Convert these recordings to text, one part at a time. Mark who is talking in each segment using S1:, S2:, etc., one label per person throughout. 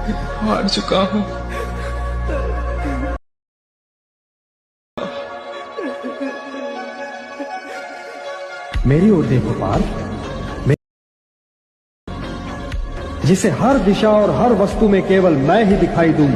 S1: हार चुका हूँ।
S2: मेरी ओर देखो पार्थ, जिसे हर दिशा और हर वस्तु में केवल मैं ही दिखाई दूं।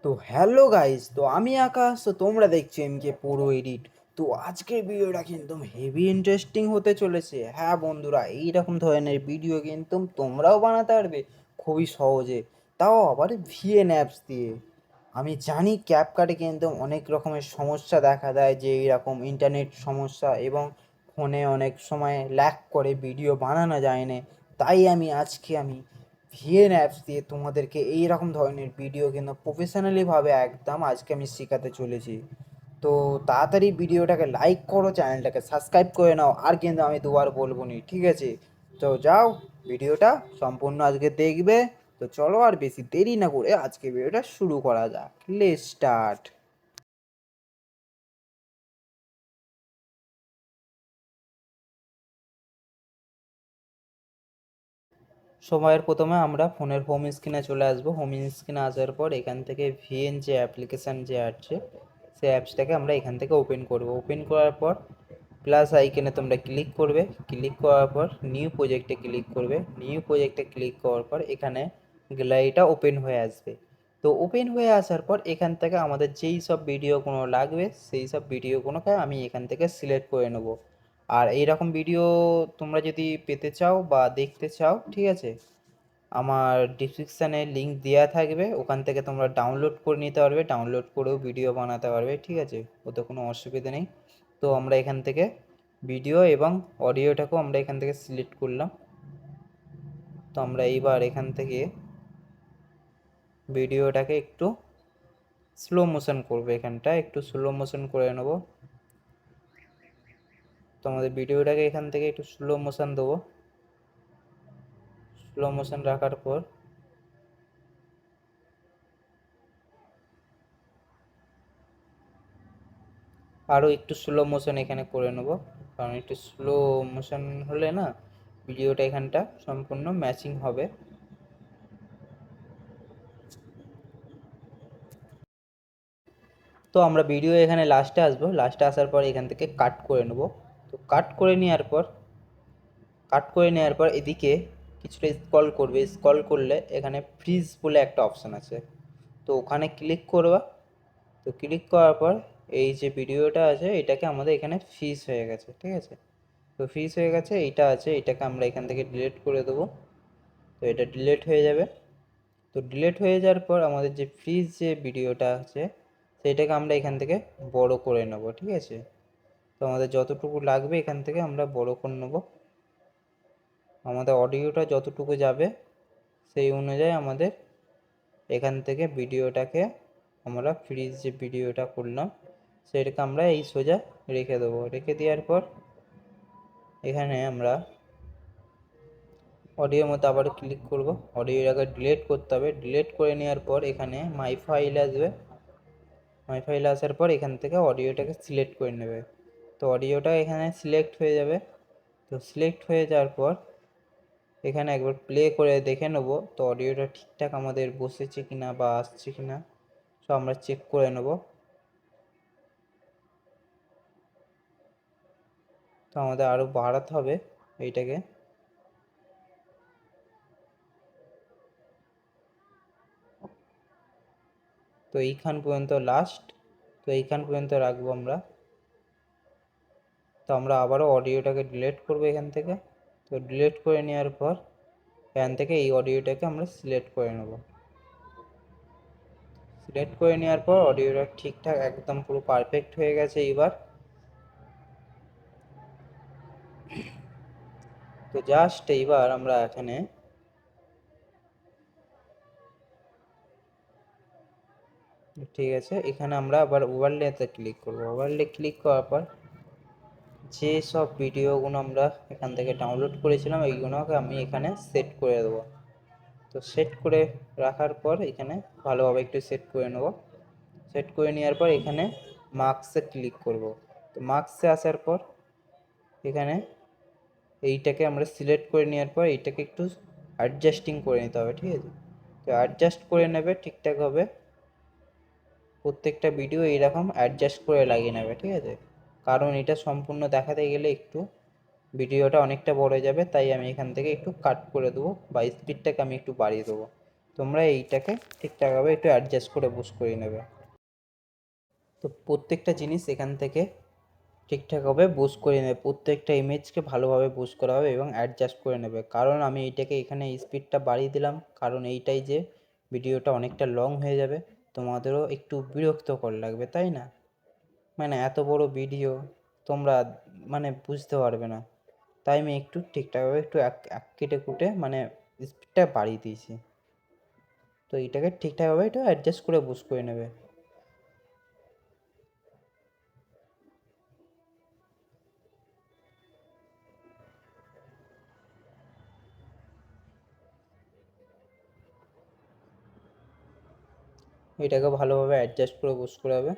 S3: তো হ্যালো গাইস, তো আমি আকাশ, তো তোমরা দেখছো এমকে পুরো এডিট। তো আজকের ভিডিওটা কিন্তু হেভি ইন্টারেস্টিং হতে চলেছে। হ্যাঁ বন্ধুরা, এইরকম ধরনের ভিডিও কিন্তু তোমরাও বানাতে পারবে খুবই সহজে, তাও আবার ভিএন অ্যাপস দিয়ে। আমি জানি ক্যাপকাটে কিন্তু অনেক রকমের সমস্যা দেখা দেয়, যে এইরকম ইন্টারনেট সমস্যা এবং ফোনে অনেক সময় ল্যাগ করে ভিডিও বানানো যায় না। তাই আজকে আমি ভিএন অ্যাপস দিয়ে তোমাদেরকে এই রকম ধরনের ভিডিও কিন্তু প্রফেশনালিভাবে একদম আজকে আমি শেখাতে চলেছি। তো তাড়াতাড়ি ভিডিওটাকে লাইক করো, চ্যানেলটাকে সাবস্ক্রাইব করে নাও, আর কিন্তু আমি দুবার বলবো নি, ঠিক আছে? তো যাও, ভিডিওটা সম্পূর্ণ আজকে দেখবে। তো চলো আর বেশি দেরি না করে আজকে ভিডিওটা শুরু করা যাক। Let's start. সময়ের প্রথমে আমরা ফোনের হোম স্ক্রিনে চলে আসবো। হোম স্ক্রিনে আসার পর এখান থেকে ভিএন যে অ্যাপ্লিকেশান যে আছে, সেই অ্যাপসটাকে আমরা এখান থেকে ওপেন করব। ওপেন করার পর প্লাস আইকনে তোমরা ক্লিক করবে। ক্লিক করার পর নিউ প্রজেক্টে ক্লিক করবে। নিউ প্রজেক্টে ক্লিক করার পর এখানে গ্যালারিটা ওপেন হয়ে আসবে। তো ওপেন হয়ে আসার পর এখান থেকে আমাদের যেই সব ভিডিওগুলো লাগবে সেই সব ভিডিওগুলোকে আমি এখান থেকে সিলেক্ট করে নেব। আর এইরকম ভিডিও তোমরা যদি পেতে চাও বা দেখতে চাও, ঠিক আছে, আমার ডিসক্রিপশানে লিঙ্ক দেওয়া থাকবে, ওখান থেকে তোমরা ডাউনলোড করে নিতে পারবে। ডাউনলোড করেও ভিডিও বানাতে পারবে, ঠিক আছে, ওতে কোনো অসুবিধা নেই। তো আমরা এখান থেকে ভিডিও এবং অডিওটাকেও আমরা এখান থেকে সিলেক্ট করলাম। তো আমরা এইবার এখান থেকে ভিডিওটাকে একটু স্লো মোশন করবো, এখানটা একটু স্লো মোশন করে নেব। তো আমাদের ভিডিওটাকে এখান থেকে একটু স্লো মোশন দেবো। স্লো মোশন রাখার পর আরও একটু স্লো মোশন এখানে করে নেব, কারণ একটু স্লো মোশন হলে না ভিডিওটা এখানটা সম্পূর্ণ ম্যাচিং হবে। তো আমরা ভিডিও এখানে লাস্টে আসবো। লাস্টে আসার পর এখান থেকে কাট করে নেব। তো কাট করে নেওয়ার পর এদিকে কিছুটা স্ক্রল করবে। স্ক্রল করলে এখানে ফ্রিজ বলে একটা অপশান আছে, তো ওখানে ক্লিক করবা। তো ক্লিক করার পর এই যে ভিডিওটা আছে এটাকে আমাদের এখানে ফ্রিজ হয়ে গেছে, ঠিক আছে। তো ফ্রিজ হয়ে গেছে, এইটা আছে, এটাকে আমরা এখান থেকে ডিলিট করে দেবো। তো এটা ডিলিট হয়ে যাবে। তো ডিলিট হয়ে যাওয়ার পর আমাদের যে ফ্রিজ যে ভিডিওটা আছে সেটাকে আমরা এখান থেকে বড় করে নেব, ঠিক আছে। তো আমাদের যতটুকু লাগবে এখান থেকে আমরা বড় করে নেব। আমাদের অডিওটা যতটুকু যাবে সেই অনুযায়ী আমাদের এখান থেকে ভিডিওটাকে আমরা ফ্রিজ যে ভিডিওটা করলাম সেটাকে আমরা এই সোজা রেখে দেবো। রেখে দেওয়ার পর এখানে আমরা অডিওর মধ্যে আবার ক্লিক করব। অডিওটাকে ডিলিট করতে হবে। ডিলিট করে নেওয়ার পর এখানে মাই ফাইল আসবে। মাই ফাইল আসার পর এখান থেকে অডিওটাকে সিলেক্ট করে নেবে। তো অডিওটা এখানে সিলেক্ট হয়ে যাবে। তো সিলেক্ট হয়ে যাওয়ার পর এখানে একবার প্লে করে দেখে নেব তো অডিওটা ঠিকঠাক আমাদের বসেছে কিনা বা আসছে কিনা, সো আমরা চেক করে নেব। তো আমাদের আরও বাড়াতে হবে এইটাকে। তো এইখান পর্যন্ত লাস্ট। তো এইখান পর্যন্ত রাখবো আমরা। তো আমরা আবারও অডিওটাকে ডিলিট করবো এখান থেকে। তো ডিলিট করে নেওয়ার পর এখান থেকে এই অডিওটাকে আমরা সিলেক্ট করে নেব। সিলেক্ট করে নেওয়ার পর অডিওটা ঠিকঠাক একদম পুরো পারফেক্ট হয়ে গেছে এবার। তো জাস্ট এইবার আমরা এখানে ঠিক আছে, এখানে আমরা আবার ওভারলেতে ক্লিক করবো। ওভারলে ক্লিক করার পর যে সব ভিডিওগুলো আমরা এখান থেকে ডাউনলোড করেছিলাম এইগুলোকে আমি এখানে সেট করে দেবো। তো সেট করে রাখার পর এখানে ভালোভাবে একটু সেট করে নেব। সেট করে নেওয়ার পর এখানে মার্কসে ক্লিক করব। তো মার্কসে আসার পর এখানে এইটাকে আমরা সিলেক্ট করে নেওয়ার পর এইটাকে একটু অ্যাডজাস্টিং করে নিতে হবে, ঠিক আছে? তো অ্যাডজাস্ট করে নেবে ঠিকঠাকভাবে, প্রত্যেকটা ভিডিও এইরকম অ্যাডজাস্ট করে লাগিয়ে নেবে, ঠিক আছে? কারণ এটা সম্পূর্ণ দেখাতে গেলে একটু ভিডিওটা অনেকটা বড় হয়ে যাবে, তাই আমি এখান থেকে একটু কাট করে দেবো বা স্পিডটাকে আমি একটু বাড়িয়ে দেবো। তোমরা এইটাকে ঠিকঠাকভাবে একটু অ্যাডজাস্ট করে বুস্ট করে নেবে। তো প্রত্যেকটা জিনিস এখান থেকে ঠিকঠাকভাবে বুস্ট করে নেবে, প্রত্যেকটা ইমেজকে ভালোভাবে বুস্ট করা হবে এবং অ্যাডজাস্ট করে নেবে। কারণ আমি এইটাকে এখানে স্পিডটা বাড়িয়ে দিলাম, কারণ এইটাই যে ভিডিওটা অনেকটা লং হয়ে যাবে, তোমাদেরও একটু বিরক্তকর লাগবে, তাই না? মানে এত বড় ভিডিও তোমরা মানে বুঝতে পারবে না, তাই আমি একটু ঠিকঠাকভাবে একটু এক কেটে কুটে মানে স্পিডটা বাড়িয়ে দিয়েছি। তো এইটাকে ঠিকঠাকভাবে একটু অ্যাডজাস্ট করে বুস্ট করে নেবে। এটাকে ভালোভাবে অ্যাডজাস্ট করে বুস্ট করে হবে।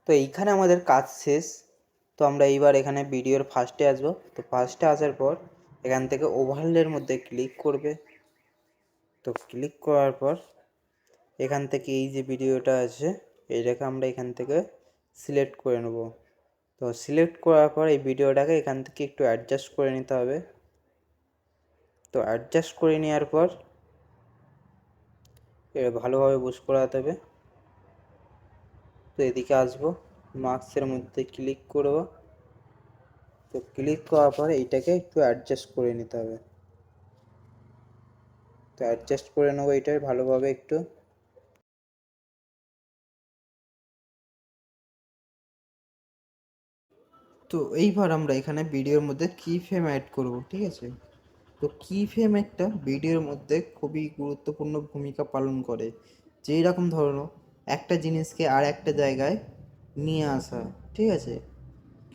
S3: তো এইখানে আমাদের কাজ শেষ। তো আমরা এইবার এখানে ভিডিওর ফার্স্টে আসবো। তো ফার্স্টে আসার পর এখান থেকে ওভারলের মধ্যে ক্লিক করবে। তো ক্লিক করার পর এখান থেকে এই যে ভিডিওটা আছে এইটাকে আমরা এখান থেকে সিলেক্ট করে নেব। তো সিলেক্ট করার পর এই ভিডিওটাকে এখান থেকে একটু অ্যাডজাস্ট করে নিতে হবে। তো অ্যাডজাস্ট করে নেওয়ার পর এটা ভালোভাবে বুস্ট করাতে হবে। তো এদিকে আসবো, মার্কসের মধ্যে ক্লিক করব। তো ক্লিক করার পরে এইটাকে একটু অ্যাডজাস্ট করে নিতে হবে। তো অ্যাডজাস্ট করে নেবো এটাই ভালোভাবে একটু। তো এইবার আমরা এখানে ভিডিওর মধ্যে কি ফ্রেম অ্যাড করব, ঠিক আছে। তো কি ফ্রেম একটা ভিডিওর মধ্যে খুবই গুরুত্বপূর্ণ ভূমিকা পালন করে। যেই রকম ধরো একটা জিনিসকে আর একটা জায়গায় নিয়ে আসা, ঠিক আছে।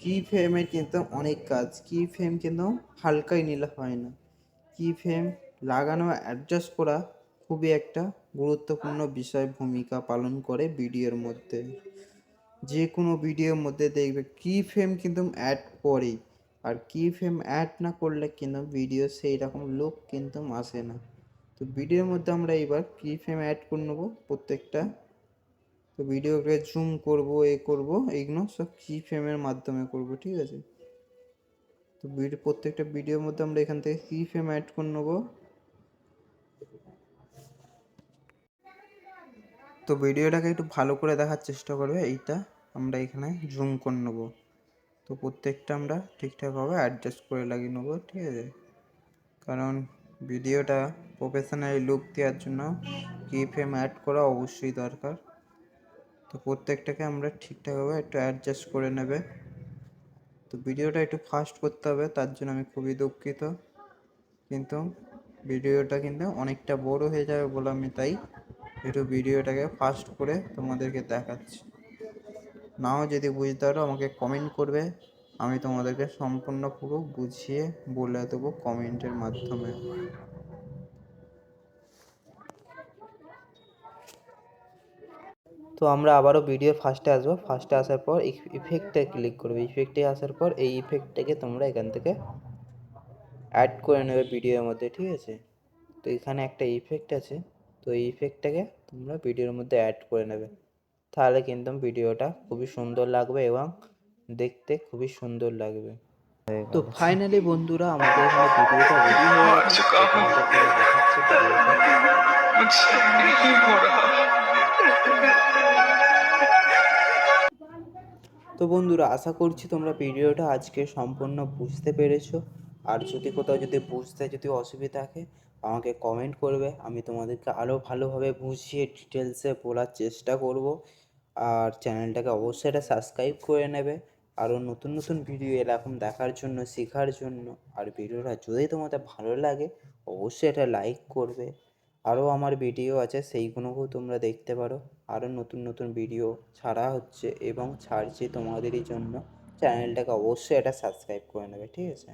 S3: কি ফ্রেমের কিন্তু অনেক কাজ, কি ফ্রেম কিন্তু হালকাই নিলে হয় না। কি ফ্রেম লাগানো অ্যাডজাস্ট করা খুবই একটা গুরুত্বপূর্ণ বিষয় ভূমিকা পালন করে ভিডিওর মধ্যে। যে কোনো ভিডিওর মধ্যে দেখবে কি ফ্রেম কিন্তু অ্যাড করেই। আর কি ফ্রেম অ্যাড না করলে কিন্তু ভিডিও সেই রকম লুক কিন্তু আসে না। তো ভিডিওর মধ্যে আমরা এবার কি ফ্রেম অ্যাড করে নেবো প্রত্যেকটা। তো ভিডিওকে জুম করব, করব, এইগুলো সব কি ফ্রেমের মাধ্যমে করব, ঠিক আছে। তো প্রত্যেকটা ভিডিওর মধ্যে আমরা এখান থেকে কি ফ্রেম অ্যাড করে নেবো। তো ভিডিওটাকে একটু ভালো করে দেখার চেষ্টা করবে, এইটা আমরা এখানে জুম করে নেবো। তো প্রত্যেকটা আমরা ঠিকঠাকভাবে অ্যাডজাস্ট করে লাগিয়ে নেবো, ঠিক আছে। কারণ ভিডিওটা প্রফেশনাল লুক দেওয়ার জন্য কি ফ্রেম অ্যাড করা অবশ্যই দরকার। তো প্রত্যেকটাকে আমরা ঠিকঠাকভাবে একটু অ্যাডজাস্ট করে নেবে। তো ভিডিওটা একটু ফাস্ট করতে হবে, তার জন্য আমি খুবই দুঃখিত। কিন্তু ভিডিওটা কিন্তু অনেকটা বড় হয়ে যাবে বলে আমি তাই একটু ভিডিওটাকে ফাস্ট করে তোমাদেরকে দেখাচ্ছি। নাও যদি বুঝতে পারো আমাকে কমেন্ট করবে, আমি তোমাদেরকে সম্পূর্ণ পুরো বুঝিয়ে বলে দেবো কমেন্টের মাধ্যমে। তো আমরা আবারও ভিডিও ফার্স্টে আসবো, ফার্স্টে আসার পর ইফেক্টে ক্লিক করবে। ইফেক্টে আসার পর এই ইফেক্টটাকে তোমরা এখান থেকে অ্যাড করে নেবে ভিডিওর মধ্যে, ঠিক আছে। তো এখানে একটা ইফেক্ট আছে, তো এই ইফেক্টটাকে তোমরা ভিডিওর মধ্যে অ্যাড করে নেবে। তাহলে কিন্তু ভিডিওটা খুবই সুন্দর লাগবে এবং দেখতে খুবই সুন্দর লাগবে। তো ফাইনালি বন্ধুরা আমাদের এখানে ভিডিওটা রেডি হয়ে গেছে। তো তোমাদেরকে আমি দেখাচ্ছি ভিডিওটা।
S1: मुझसे नहीं हो रहा।
S3: তো বন্ধুরা আশা করছি তোমরা ভিডিওটা আজকে সম্পূর্ণ বুঝতে পেরেছো। আর যদি কোথাও যদি বুঝতে যদি অসুবিধা থাকে আমাকে কমেন্ট করবে, আমি তোমাদেরকে আরও ভালোভাবে বুঝিয়ে ডিটেলসে বলার চেষ্টা করব। আর চ্যানেলটাকে অবশ্যই এটা সাবস্ক্রাইব করে নেবে আরও নতুন নতুন ভিডিও এরকম দেখার জন্য, শেখার জন্য। আর ভিডিওটা যদি তোমাদের ভালো লাগে অবশ্যই এটা লাইক করবে। আরও আমার ভিডিও আছে, সেইগুলোকেও তোমরা দেখতে পারো। আরও নতুন নতুন ভিডিও ছাড়া হচ্ছে এবং ছাড়ছি তোমাদেরই জন্য। চ্যানেলটাকে অবশ্যই এটা সাবস্ক্রাইব করে নেবে, ঠিক আছে।